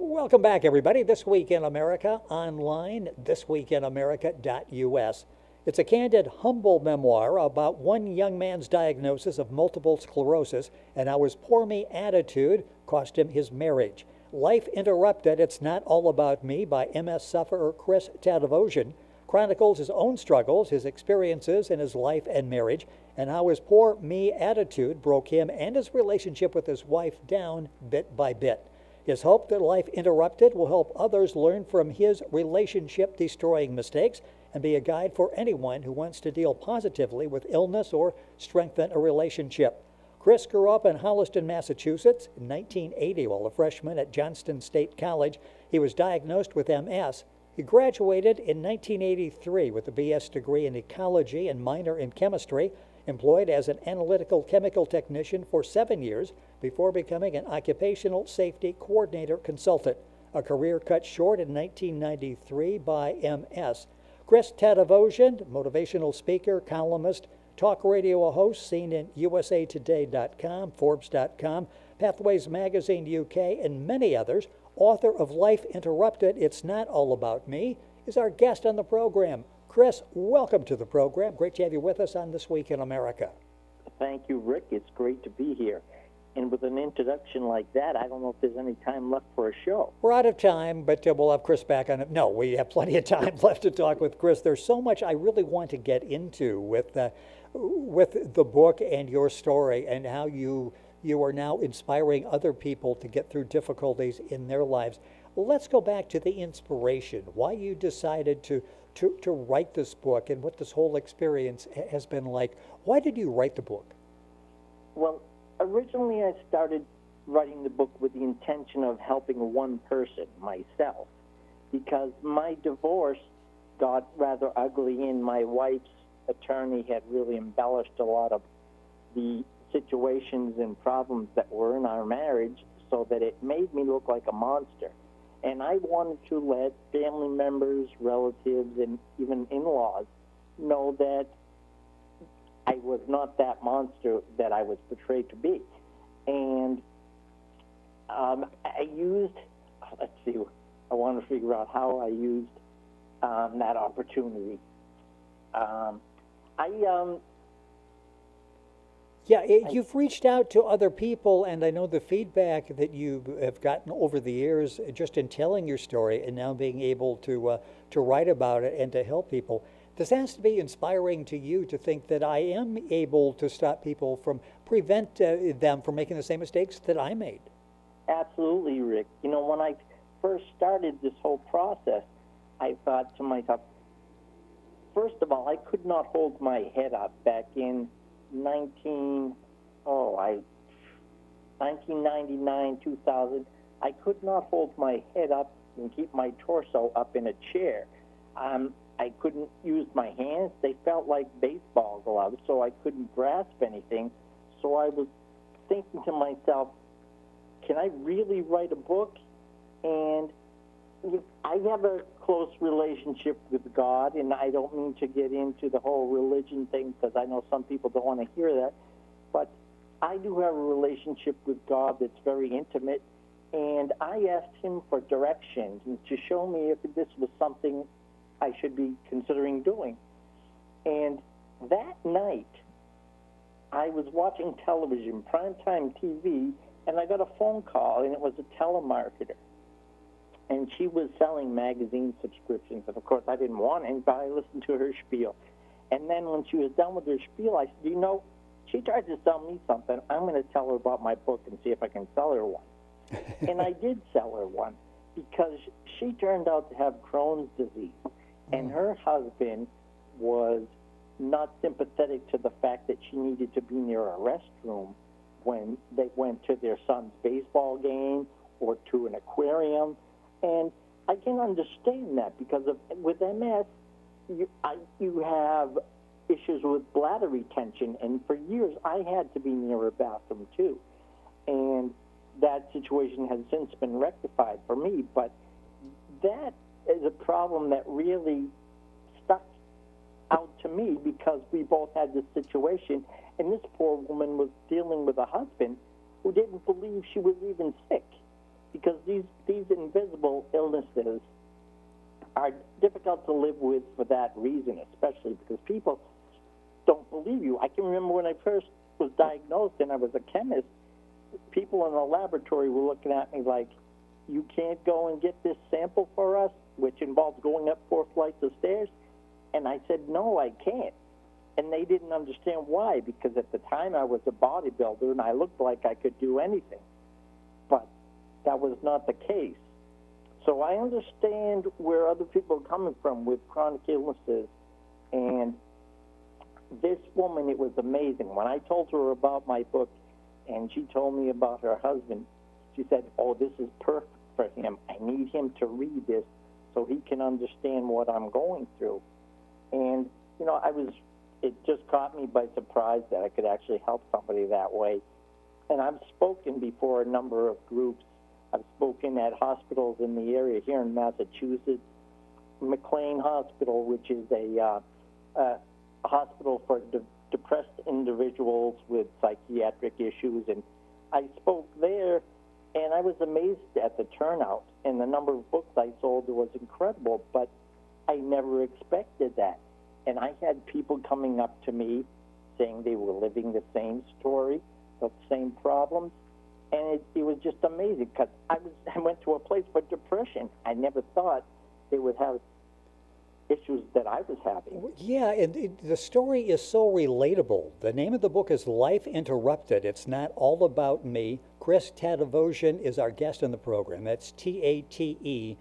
Welcome back, everybody. This Week in America online, thisweekinamerica.us. It's a candid, humble memoir about one young man's diagnosis of multiple sclerosis and how his poor me attitude cost him his marriage. Life Interrupted, It's Not All About Me by MS sufferer Chris Tatevosian chronicles his own struggles, his experiences in his life and marriage, and how his poor me attitude broke him and his relationship with his wife down bit by bit. His hope that Life Interrupted will help others learn from his relationship-destroying mistakes and be a guide for anyone who wants to deal positively with illness or strengthen a relationship. Chris grew up in Holliston, Massachusetts. In 1980, while a freshman at Johnston State College, he was diagnosed with MS. He graduated in 1983 with a BS degree in ecology and minor in chemistry, employed as an analytical chemical technician for 7 years before becoming an occupational safety coordinator consultant, a career cut short in 1993 by MS. Chris Tatevosian, motivational speaker, columnist, talk radio host, seen in usatoday.com, Forbes.com, Pathways Magazine UK, and many others, author of Life Interrupted, It's Not All About Me, is our guest on the program. Chris, welcome to the program. Great to have you with us on This Week in America. Thank you, Rick. It's great to be here. And with an introduction like that, I don't know if there's any time left for a show. We're out of time, but we'll have Chris back on it. No, we have plenty of time left to talk with Chris. There's so much I really want to get into with the book and your story and how you are now inspiring other people to get through difficulties in their lives. Let's go back to the inspiration, why you decided to write this book and what this whole experience has been like. Why did you write the book? Well, originally I started writing the book with the intention of helping one person, myself, because my divorce got rather ugly and my wife's attorney had really embellished a lot of the situations and problems that were in our marriage so that it made me look like a monster. And I wanted to let family members, relatives, and even in-laws know that I was not that monster that I was portrayed to be. And I used, let's see, I want to figure out how I used that opportunity. You've reached out to other people, and I know the feedback that you have gotten over the years just in telling your story and now being able to write about it and to help people. This has to be inspiring to you to think that I am able to stop people prevent them from making the same mistakes that I made. Absolutely, Rick. You know, when I first started this whole process, I thought to myself, first of all, I could not hold my head up back in 1999, 2000. I could not hold my head up and keep my torso up in a chair. I couldn't use my hands. They felt like baseball gloves, so I couldn't grasp anything. So I was thinking to myself, can I really write a book? And I have a close relationship with God, and I don't mean to get into the whole religion thing because I know some people don't want to hear that, but I do have a relationship with God that's very intimate, and I asked him for directions and to show me if this was something I should be considering doing. And that night, I was watching television, primetime TV, and I got a phone call, and it was a telemarketer. And she was selling magazine subscriptions. And, of course, I didn't want any, but I listened to her spiel. And then when she was done with her spiel, I said, you know, she tried to sell me something. I'm going to tell her about my book and see if I can sell her one. And I did sell her one because she turned out to have Crohn's disease. And her husband was not sympathetic to the fact that she needed to be near a restroom when they went to their son's baseball game or to an aquarium. And I can understand that because with MS, you have issues with bladder retention. And for years, I had to be near a bathroom, too. And that situation has since been rectified for me. But that is a problem that really stuck out to me because we both had this situation. And this poor woman was dealing with a husband who didn't believe she was even sick because these illnesses are difficult to live with for that reason, especially because people don't believe you. I can remember when I first was diagnosed and I was a chemist, people in the laboratory were looking at me like, you can't go and get this sample for us, which involves going up 4 flights of stairs? And I said, no, I can't. And they didn't understand why, because at the time I was a bodybuilder and I looked like I could do anything. But that was not the case. So I understand where other people are coming from with chronic illnesses. And this woman, it was amazing. When I told her about my book and she told me about her husband, she said, oh, this is perfect for him. I need him to read this so he can understand what I'm going through. And, you know, it just caught me by surprise that I could actually help somebody that way. And I've spoken before a number of groups. I've spoken at hospitals in the area here in Massachusetts, McLean Hospital, which is a hospital for depressed individuals with psychiatric issues. And I spoke there, and I was amazed at the turnout, and the number of books I sold was incredible, but I never expected that. And I had people coming up to me saying they were living the same story, the same problems, and it was just amazing because I went to a place for depression. I never thought they would have issues that I was having. Yeah, and the story is so relatable. The name of the book is Life Interrupted. It's Not All About Me. Chris Tatevosian is our guest in the program. That's Tatevosian.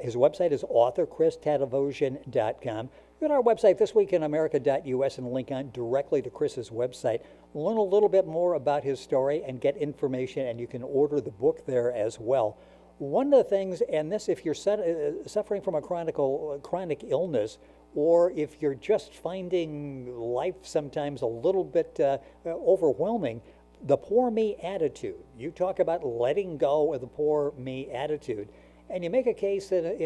His website is authorchristatevosian.com. Go to our website, thisweekinamerica.us, and link on directly to Chris's website. Learn a little bit more about his story and get information, and you can order the book there as well. One of the things, and this, if you're suffering from a chronic illness, or if you're just finding life sometimes a little bit overwhelming, the poor me attitude. You talk about letting go of the poor me attitude, and you make a case that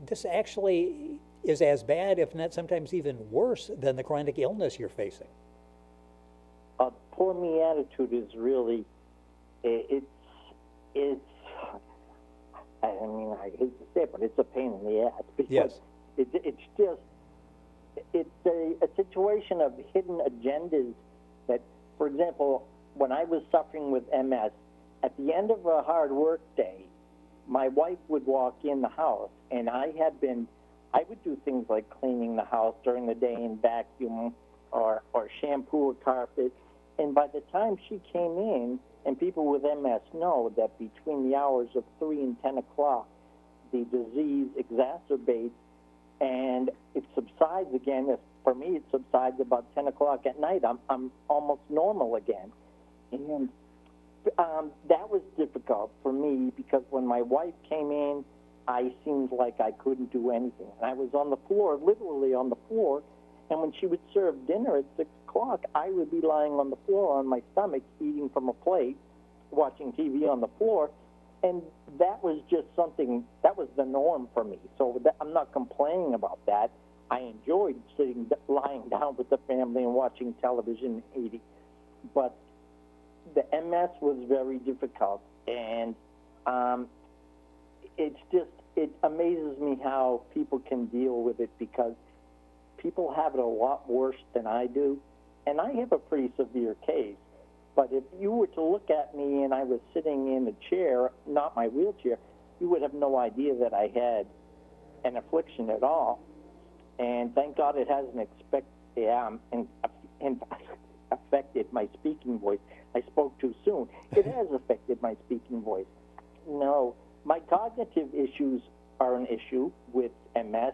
this actually is as bad, if not sometimes even worse, than the chronic illness you're facing. Poor me attitude is really, it's. I mean, I hate to say it, but it's a pain in the ass because yes. It's a situation of hidden agendas that, for example, when I was suffering with MS, at the end of a hard work day, my wife would walk in the house, and I would do things like cleaning the house during the day and vacuum or shampoo a carpet, and by the time she came in, and people with MS know that between the hours of 3 and 10 o'clock, the disease exacerbates and it subsides again. For me, it subsides about 10 o'clock at night. I'm almost normal again. And that was difficult for me because when my wife came in, I seemed like I couldn't do anything. And I was on the floor, literally on the floor, and when she would serve dinner at 6 o'clock, I would be lying on the floor on my stomach, eating from a plate, watching TV on the floor, and that was just something, that was the norm for me. So I'm not complaining about that. I enjoyed lying down with the family and watching television and eating. But the MS was very difficult, and it amazes me how people can deal with it because people have it a lot worse than I do, and I have a pretty severe case. But if you were to look at me and I was sitting in a chair, not my wheelchair, you would have no idea that I had an affliction at all. And thank God it hasn't affected my speaking voice. I spoke too soon. It has affected my speaking voice. No, my cognitive issues are an issue with MS,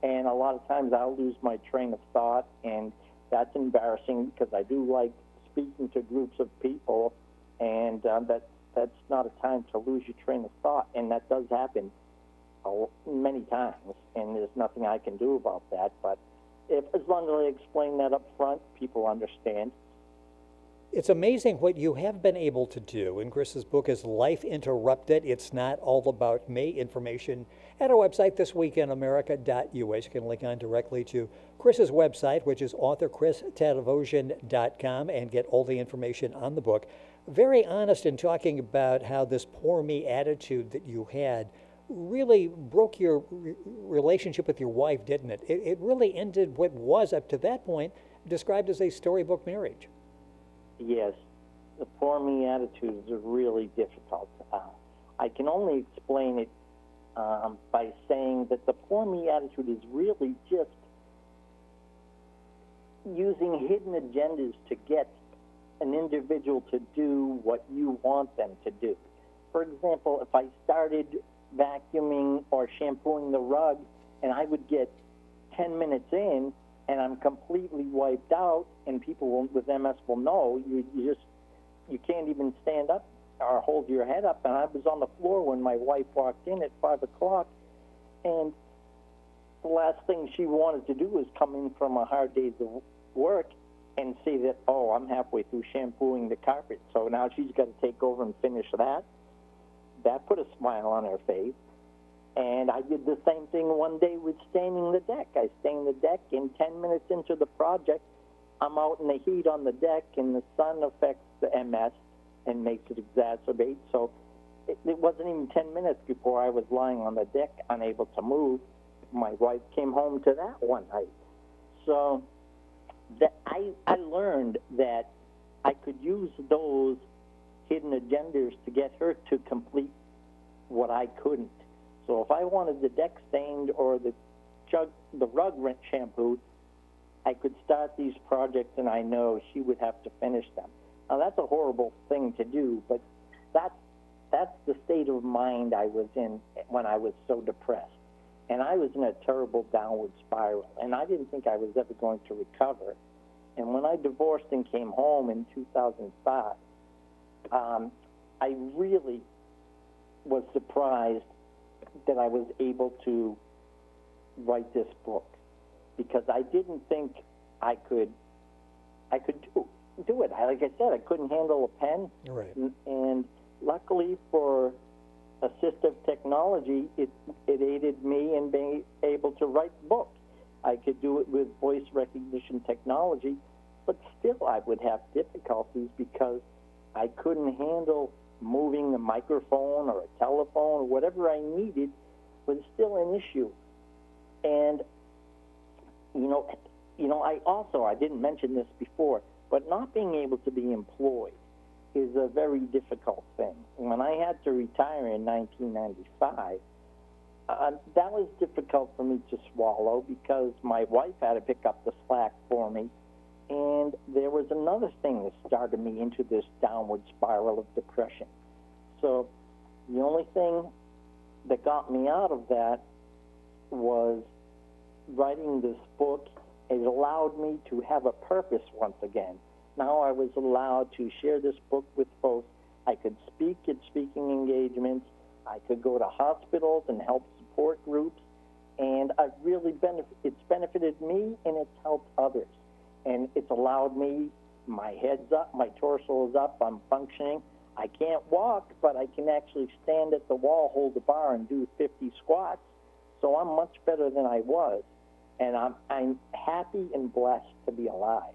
and a lot of times I'll lose my train of thought, and that's embarrassing because I do like speaking to groups of people, and that's not a time to lose your train of thought, and that does happen many times, and there's nothing I can do about that. But as long as I explain that up front, people understand. It's amazing what you have been able to do. And Chris's book is Life Interrupted. It's Not All About Me. Information at our website, thisweekinamerica.us. You can link on directly to Chris's website, which is authorchristatevosian.com, and get all the information on the book. very honest in talking about how this poor me attitude that you had really broke your relationship with your wife, didn't it? It really ended what was, up to that point, described as a storybook marriage. Yes, the poor me attitudes are really difficult. I can only explain it by saying that the poor me attitude is really just using hidden agendas to get an individual to do what you want them to do. For example, if I started vacuuming or shampooing the rug and I would get 10 minutes in and I'm completely wiped out, and people with MS will know, you can't even stand up or hold your head up. And I was on the floor when my wife walked in at 5 o'clock, and the last thing she wanted to do was come in from a hard day's of work and see that, oh, I'm halfway through shampooing the carpet, so now she's got to take over and finish that. That put a smile on her face. And I did the same thing one day with staining the deck. I stained the deck, and 10 minutes into the project, I'm out in the heat on the deck, and the sun affects the MS and makes it exacerbate. So it wasn't even 10 minutes before I was lying on the deck, unable to move. My wife came home to that one night. So I learned that I could use those hidden agendas to get her to complete what I couldn't. So if I wanted the deck stained or the rug shampooed, I could start these projects, and I know she would have to finish them. Now, that's a horrible thing to do, but that's the state of mind I was in when I was so depressed. And I was in a terrible downward spiral, and I didn't think I was ever going to recover. And when I divorced and came home in 2005, I really was surprised that I was able to write this book, because I didn't think I could do it. Like I said, I couldn't handle a pen. Right. And luckily for assistive technology, it aided me in being able to write the book. I could do it with voice recognition technology, but still I would have difficulties because I couldn't handle moving a microphone or a telephone or whatever I needed was still an issue. And, I didn't mention this before, but not being able to be employed is a very difficult thing. When I had to retire in 1995, that was difficult for me to swallow because my wife had to pick up the slack for me. And there was another thing that started me into this downward spiral of depression. So the only thing that got me out of that was writing this book. It allowed me to have a purpose once again. Now I was allowed to share this book with folks. I could speak at speaking engagements. I could go to hospitals and help support groups. And it's benefited me, and it's helped others. And it's allowed me, my head's up, my torso is up, I'm functioning. I can't walk, but I can actually stand at the wall, hold the bar, and do 50 squats. So I'm much better than I was. And I'm happy and blessed to be alive.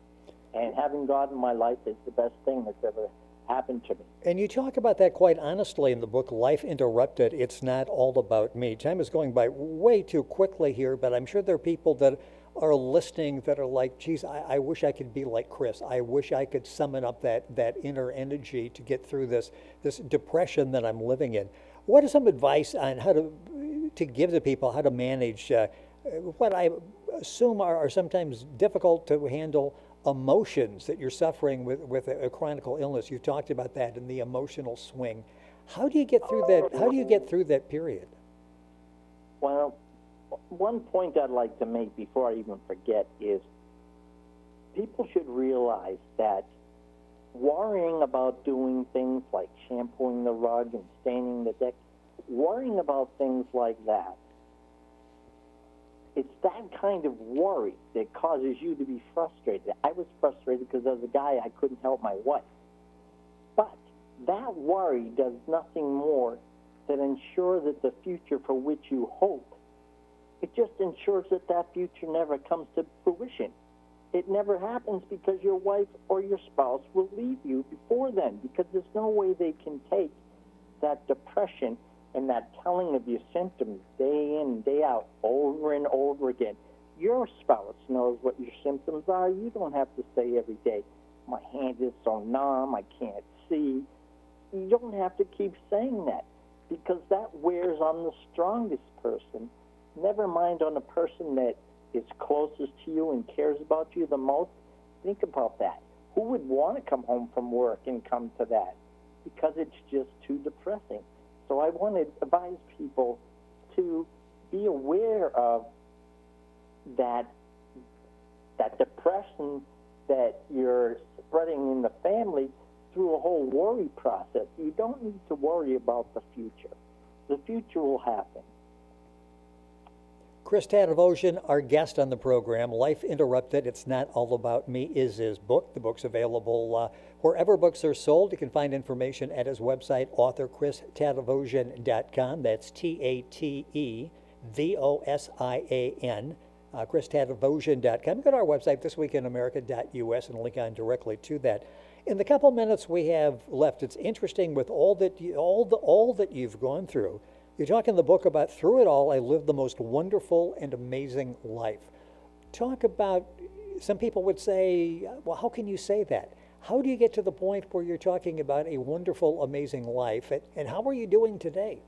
And having God in my life is the best thing that's ever happened to me. And you talk about that quite honestly in the book, Life Interrupted, It's Not All About Me. Time is going by way too quickly here, but I'm sure there are people that are listening that are like, geez, I wish I could be like Chris. I wish I could summon up that inner energy to get through this depression that I'm living in. What is some advice on how to give to people how to manage what I assume are sometimes difficult to handle emotions that you're suffering with a chronic illness? You talked about that in the emotional swing. How do you get through that? How do you get through that period? Well, one point I'd like to make before I even forget is people should realize that worrying about doing things like shampooing the rug and staining the deck, worrying about things like that, it's that kind of worry that causes you to be frustrated. I was frustrated because as a guy, I couldn't help my wife. But that worry does nothing more than ensure that the future for which you hope, it just ensures that future never comes to fruition. it never happens because your wife or your spouse will leave you before then, because there's no way they can take that depression and that telling of your symptoms day in, day out, over and over again. Your spouse knows what your symptoms are. You don't have to say every day, my hand is so numb, I can't see. You don't have to keep saying that, because that wears on the strongest person. Never mind on the person that is closest to you and cares about you the most. Think about that. Who would want to come home from work and come to that? Because it's just too depressing. So I want to advise people to be aware of that depression that you're spreading in the family through a whole worry process. You don't need to worry about the future. The future will happen. Chris Tatevosian, our guest on the program. Life Interrupted, It's Not All About Me is his book. The book's available wherever books are sold. You can find information at his website, authorchristatevosian.com. That's Tatevosian, ChrisTatevosian.com. Go to our website, thisweekinamerica.us, and link on directly to that. In the couple minutes we have left, it's interesting with all that you've gone through. You talk in the book about, through it all, I lived the most wonderful and amazing life. Talk about, some people would say, well, how can you say that? How do you get to the point where you're talking about a wonderful, amazing life? And how are you doing today?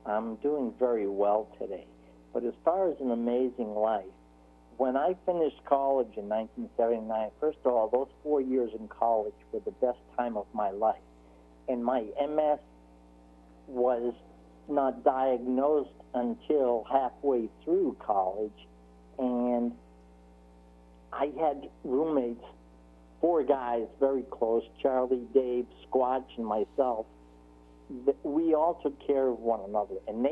I'm doing very well today. But as far as an amazing life, when I finished college in 1979, first of all, those 4 years in college were the best time of my life. And my MS was not diagnosed until halfway through college, and I had roommates, 4 guys very close, Charlie, Dave, Squatch, and myself. We all took care of one another, and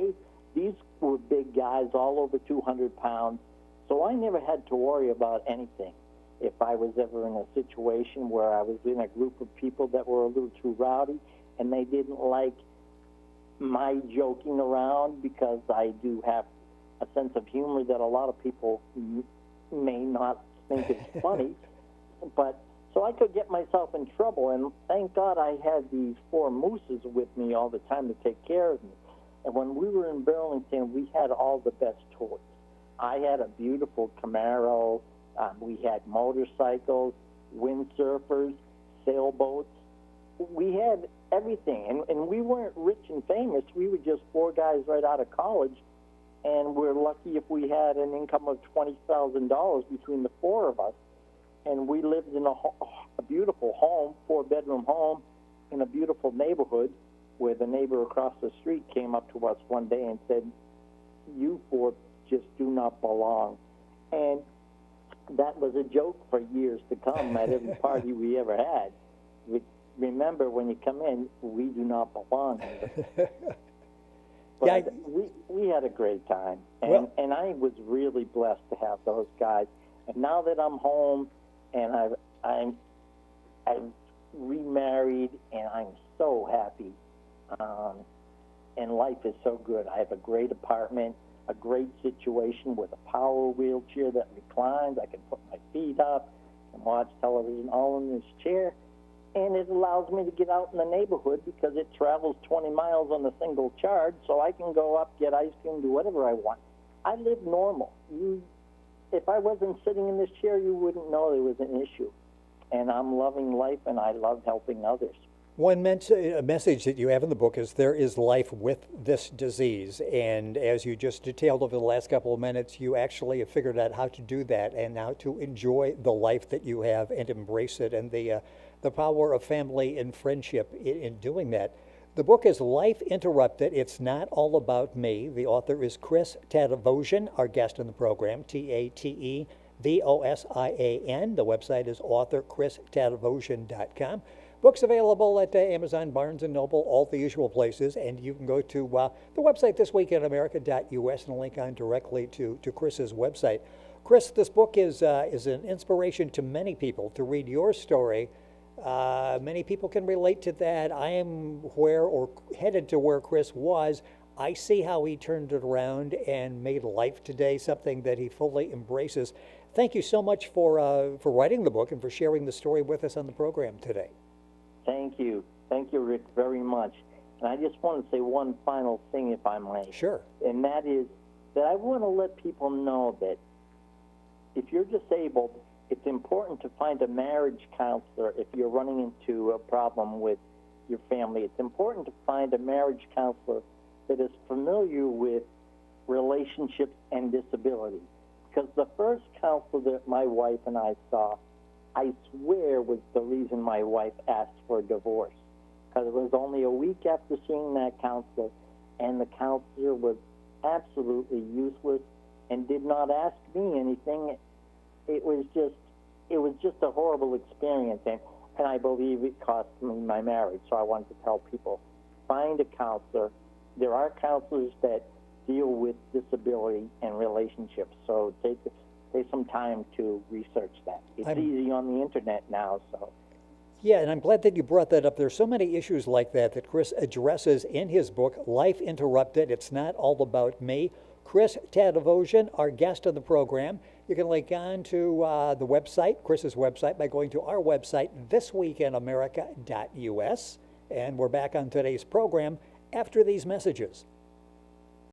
these were big guys, all over 200 pounds, so I never had to worry about anything. If I was ever in a situation where I was in a group of people that were a little too rowdy and they didn't like my joking around, because I do have a sense of humor that a lot of people may not think is funny, but so I could get myself in trouble, and thank God I had these 4 mooses with me all the time to take care of me. And when we were in Burlington, we had all the best toys. I had a beautiful Camaro. We had motorcycles, windsurfers, sailboats. We had everything, and we weren't rich and famous. We were just 4 guys right out of college, and we're lucky if we had an income of $20,000 between the 4 of us. And we lived in a beautiful home, 4-bedroom home, in a beautiful neighborhood, where the neighbor across the street came up to us one day and said, "You 4 just do not belong." And that was a joke for years to come at every party we ever had. Remember, when you come in, we do not belong here. But yeah, we had a great time, and I was really blessed to have those guys. And now that I'm home, and I've remarried, and I'm so happy, and life is so good. I have a great apartment, a great situation with a power wheelchair that reclines. I can put my feet up and watch television all in this chair. And it allows me to get out in the neighborhood because it travels 20 miles on a single charge, so I can go up, get ice cream, do whatever I want. I live normal. If I wasn't sitting in this chair, you wouldn't know there was an issue. And I'm loving life, and I love helping others. One message that you have in the book is there is life with this disease. And as you just detailed over the last couple of minutes, you actually have figured out how to do that and how to enjoy the life that you have and embrace it, and the power of family and friendship in doing that. The book is Life Interrupted, It's Not All About Me. The author is Chris Tatevosian, our guest in the program, Tatevosian. The website is authorchristatevosian.com. Books available at Amazon, Barnes & Noble, all the usual places, and you can go to the website, thisweekinamerica.us, and link on directly to Chris's website. Chris, this book is an inspiration to many people to read your story. Many people can relate to that. I am headed to where Chris was. I see how he turned it around and made life today something that he fully embraces. thank you so much for writing the book and for sharing the story with us on the program today. Thank you. Thank you, Rick, very much. And I just want to say one final thing, if I may. Sure. And that is that I want to let people know that if you're disabled, it's important to find a marriage counselor if you're running into a problem with your family. It's important to find a marriage counselor that is familiar with relationships and disability. Because the first counselor that my wife and I saw, I swear was the reason my wife asked for a divorce. Because it was only a week after seeing that counselor, and the counselor was absolutely useless and did not ask me anything. It was just a horrible experience, and I believe it cost me my marriage. So I wanted to tell people, find a counselor. There are counselors that deal with disability and relationships, so take some time to research that. It's easy on the internet now, so. Yeah, and I'm glad that you brought that up. There's so many issues like that Chris addresses in his book, Life Interrupted. It's Not All About Me. Chris Tatevosian, our guest on the program. You can link on to the website, Chris's website, by going to our website, thisweekinamerica.us. And we're back on today's program after these messages.